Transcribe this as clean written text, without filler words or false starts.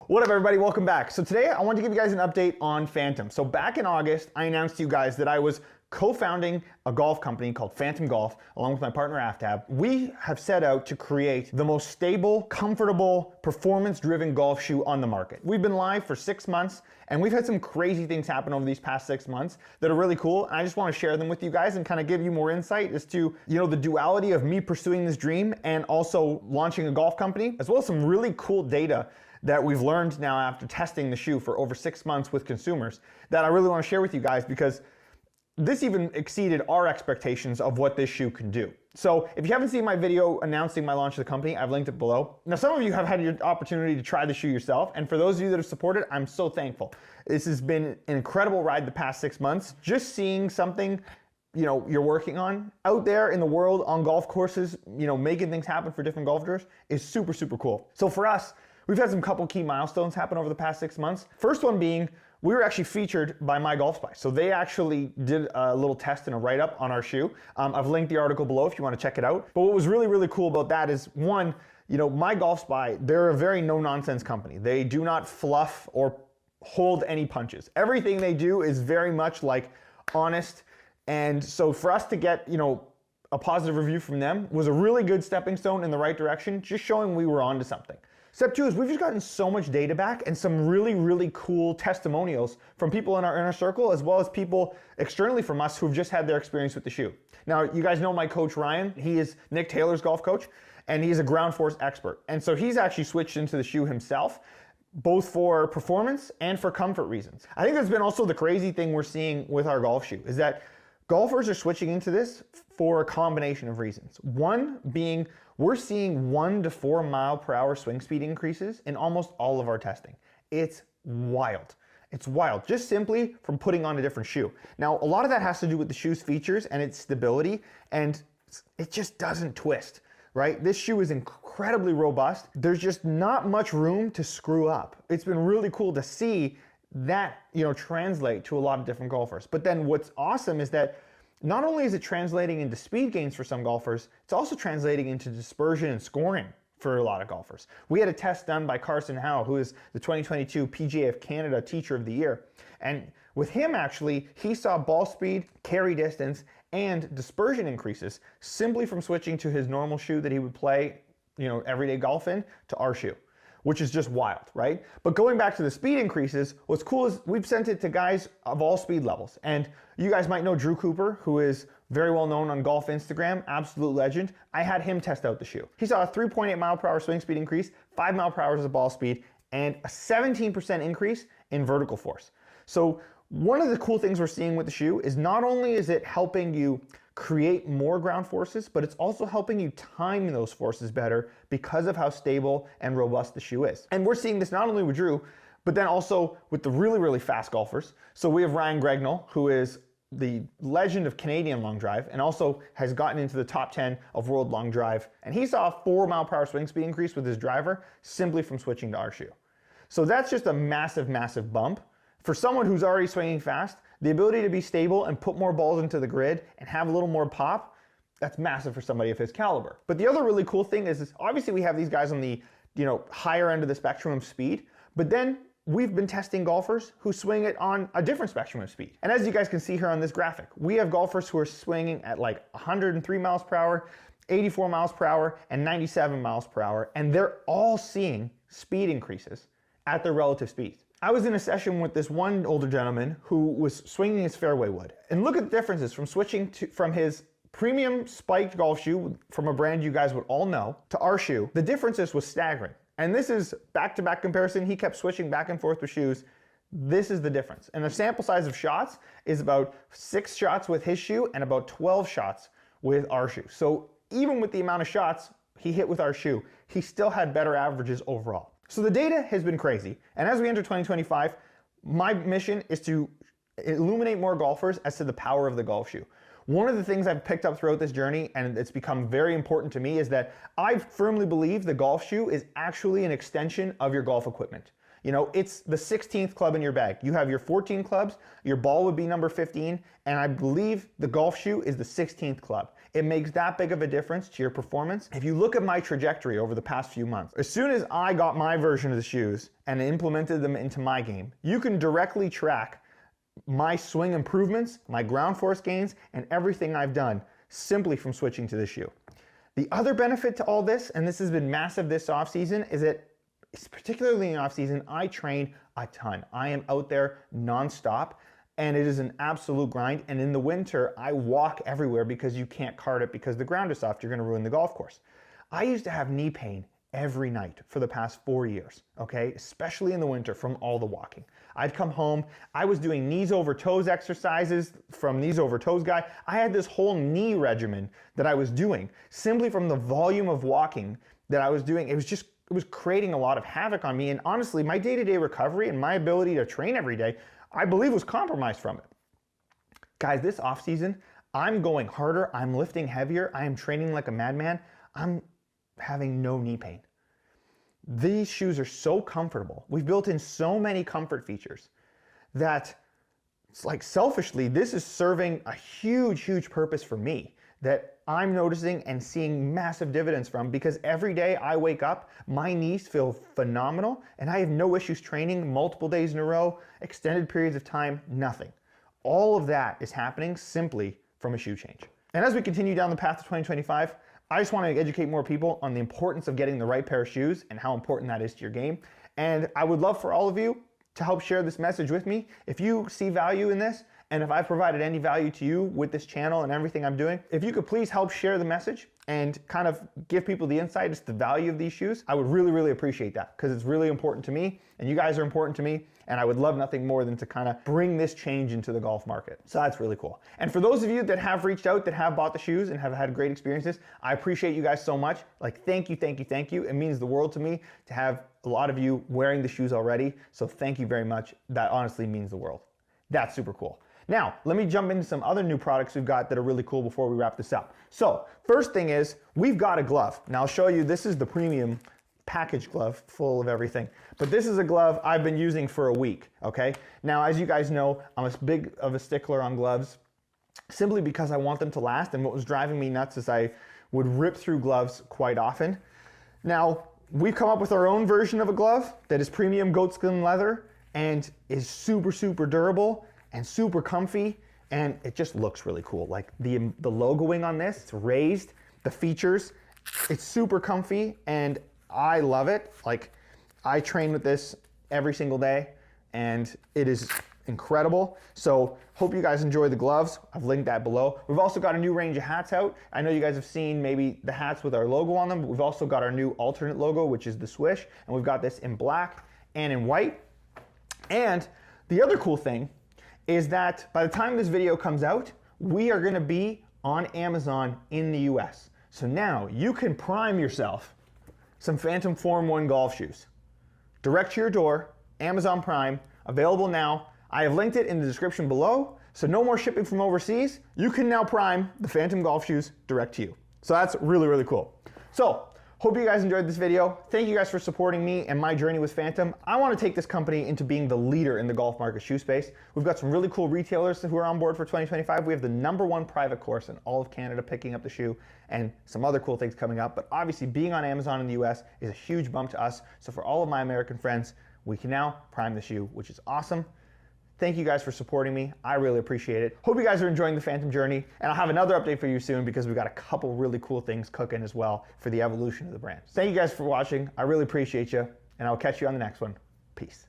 What up everybody, welcome back. So today I want to give you guys an update on Phantom. So back in August, I announced to you guys that I was co-founding a golf company called Phantom Golf, along with my partner Aftab. We have set out to create the most stable, comfortable, performance-driven golf shoe on the market. We've been live for 6 months, and we've had some crazy things happen over these past 6 months that are really cool, and I just want to share them with you guys and kind of give you more insight as to, the duality of me pursuing this dream and also launching a golf company, as well as some really cool data that we've learned now after testing the shoe for over 6 months with consumers that I really want to share with you guys, because this even exceeded our expectations of what this shoe can do. So if you haven't seen my video announcing my launch of the company, I've linked it below. Now, some of you have had your opportunity to try the shoe yourself, and for those of you that have supported, I'm so thankful. This has been an incredible ride the past 6 months. Just seeing something you're working on out there in the world on golf courses, making things happen for different golfers is super, super cool. So for us, we've had some couple key milestones happen over the past 6 months. First one being, we were actually featured by MyGolfSpy. So they actually did a little test and a write-up on our shoe. I've linked the article below if you want to check it out. But what was really, really cool about that is, one, MyGolfSpy, they're a very no-nonsense company. They do not fluff or hold any punches. Everything they do is very much like honest. And so for us to get, a positive review from them was a really good stepping stone in the right direction, just showing we were onto something. Step two is we've just gotten so much data back and some really, really cool testimonials from people in our inner circle, as well as people externally from us who've just had their experience with the shoe. Now, you guys know my coach, Ryan. He is Nick Taylor's golf coach, and he's a ground force expert. And so he's actually switched into the shoe himself, both for performance and for comfort reasons. I think that's been also the crazy thing we're seeing with our golf shoe is that golfers are switching into this for a combination of reasons. One being, we're seeing 1 to 4 mile per hour swing speed increases in almost all of our testing. It's wild. It's wild, just simply from putting on a different shoe. Now, a lot of that has to do with the shoe's features and its stability, and it just doesn't twist, right? This shoe is incredibly robust. There's just not much room to screw up. It's been really cool to see that, translate to a lot of different golfers. But then what's awesome is that not only is it translating into speed gains for some golfers, it's also translating into dispersion and scoring for a lot of golfers. We had a test done by Carson Howe, who is the 2022 PGA of Canada Teacher of the Year. And with him, actually, he saw ball speed, carry distance, and dispersion increases simply from switching to his normal shoe that he would play, everyday golf in, to our shoe, which is just wild, right? But going back to the speed increases, what's cool is we've sent it to guys of all speed levels. And you guys might know Drew Cooper, who is very well known on golf Instagram, absolute legend. I had him test out the shoe. He saw a 3.8 mile per hour swing speed increase, 5 mile per hour as a ball speed, and a 17% increase in vertical force. So one of the cool things we're seeing with the shoe is not only is it helping you create more ground forces, but it's also helping you time those forces better because of how stable and robust the shoe is. And we're seeing this not only with Drew, but then also with the really, really fast golfers. So we have Ryan Gregnell, who is the legend of Canadian long drive and also has gotten into the top 10 of world long drive. And he saw a 4 mile per hour swing speed increase with his driver simply from switching to our shoe. So that's just a massive, massive bump. For someone who's already swinging fast, the ability to be stable and put more balls into the grid and have a little more pop, that's massive for somebody of his caliber. But the other really cool thing is obviously we have these guys on the higher end of the spectrum of speed, but then we've been testing golfers who swing it on a different spectrum of speed. And as you guys can see here on this graphic, we have golfers who are swinging at like 103 miles per hour, 84 miles per hour, and 97 miles per hour, and they're all seeing speed increases at their relative speeds. I was in a session with this one older gentleman who was swinging his fairway wood. And look at the differences from switching from his premium spiked golf shoe from a brand you guys would all know to our shoe. The differences was staggering. And this is back-to-back comparison. He kept switching back and forth with shoes. This is the difference. And the sample size of shots is about 6 shots with his shoe and about 12 shots with our shoe. So even with the amount of shots he hit with our shoe, he still had better averages overall. So the data has been crazy. And as we enter 2025, my mission is to illuminate more golfers as to the power of the golf shoe. One of the things I've picked up throughout this journey, and it's become very important to me, is that I firmly believe the golf shoe is actually an extension of your golf equipment. It's the 16th club in your bag. You have your 14 clubs, your ball would be number 15, and I believe the golf shoe is the 16th club. it makes that big of a difference to your performance. If you look at my trajectory over the past few months, as soon as I got my version of the shoes and implemented them into my game, you can directly track my swing improvements, my ground force gains, and everything I've done simply from switching to the shoe. The other benefit to all this, and this has been massive this offseason, is that particularly in the offseason, I train a ton. I am out there nonstop, and it is an absolute grind. And in the winter, I walk everywhere because you can't cart it because the ground is soft. You're going to ruin the golf course. I used to have knee pain every night for the past 4 years, okay? Especially in the winter from all the walking. I'd come home, I was doing knees over toes exercises from Knees Over Toes guy. I had this whole knee regimen that I was doing simply from the volume of walking that I was doing. It was creating a lot of havoc on me. And honestly, my day-to-day recovery and my ability to train every day, I believe was compromised from it. Guys, this off season, I'm going harder, I'm lifting heavier, I am training like a madman. I'm having no knee pain. These shoes are so comfortable. We've built in so many comfort features that it's like selfishly, this is serving a huge, huge purpose for me that I'm noticing and seeing massive dividends from, because every day I wake up, my knees feel phenomenal and I have no issues training multiple days in a row, extended periods of time, nothing. All of that is happening simply from a shoe change. And as we continue down the path to 2025, I just want to educate more people on the importance of getting the right pair of shoes and how important that is to your game. And I would love for all of you to help share this message with me. If you see value in this, and if I've provided any value to you with this channel and everything I'm doing, if you could please help share the message and kind of give people the insight as to the value of these shoes, I would really, really appreciate that, because it's really important to me and you guys are important to me, and I would love nothing more than to kind of bring this change into the golf market. So that's really cool. And for those of you that have reached out, that have bought the shoes and have had great experiences, I appreciate you guys so much. Like, thank you, thank you, thank you. It means the world to me to have a lot of you wearing the shoes already. So thank you very much. That honestly means the world. That's super cool. Now, let me jump into some other new products we've got that are really cool before we wrap this up. So, first thing is, we've got a glove. Now I'll show you, this is the premium package glove full of everything. But this is a glove I've been using for a week, okay? Now, as you guys know, I'm as big of a stickler on gloves simply because I want them to last, and what was driving me nuts is I would rip through gloves quite often. Now, we've come up with our own version of a glove that is premium goatskin leather and is super, super durable and super comfy, and it just looks really cool. Like the logoing on this, it's raised, the features, it's super comfy, and I love it. Like, I train with this every single day, and it is incredible. So hope you guys enjoy the gloves. I've linked that below. We've also got a new range of hats out. I know you guys have seen maybe the hats with our logo on them, but we've also got our new alternate logo, which is the swish, and we've got this in black and in white. And the other cool thing is that by the time this video comes out, we are gonna be on Amazon in the US. So now you can prime yourself some Phantom Form 1 golf shoes. Direct to your door, Amazon Prime, available now. I have linked it in the description below, so no more shipping from overseas. You can now prime the Phantom golf shoes direct to you. So that's really, really cool. So, hope you guys enjoyed this video. Thank you guys for supporting me and my journey with Phantom. I want to take this company into being the leader in the golf market shoe space. We've got some really cool retailers who are on board for 2025. We have the #1 private course in all of Canada picking up the shoe, and some other cool things coming up. But obviously, being on Amazon in the US is a huge bump to us. So for all of my American friends, we can now prime the shoe, which is awesome. Thank you guys for supporting me. I really appreciate it. Hope you guys are enjoying the Phantom journey, and I'll have another update for you soon because we've got a couple really cool things cooking as well for the evolution of the brand. Thank you guys for watching. I really appreciate you, and I'll catch you on the next one. Peace.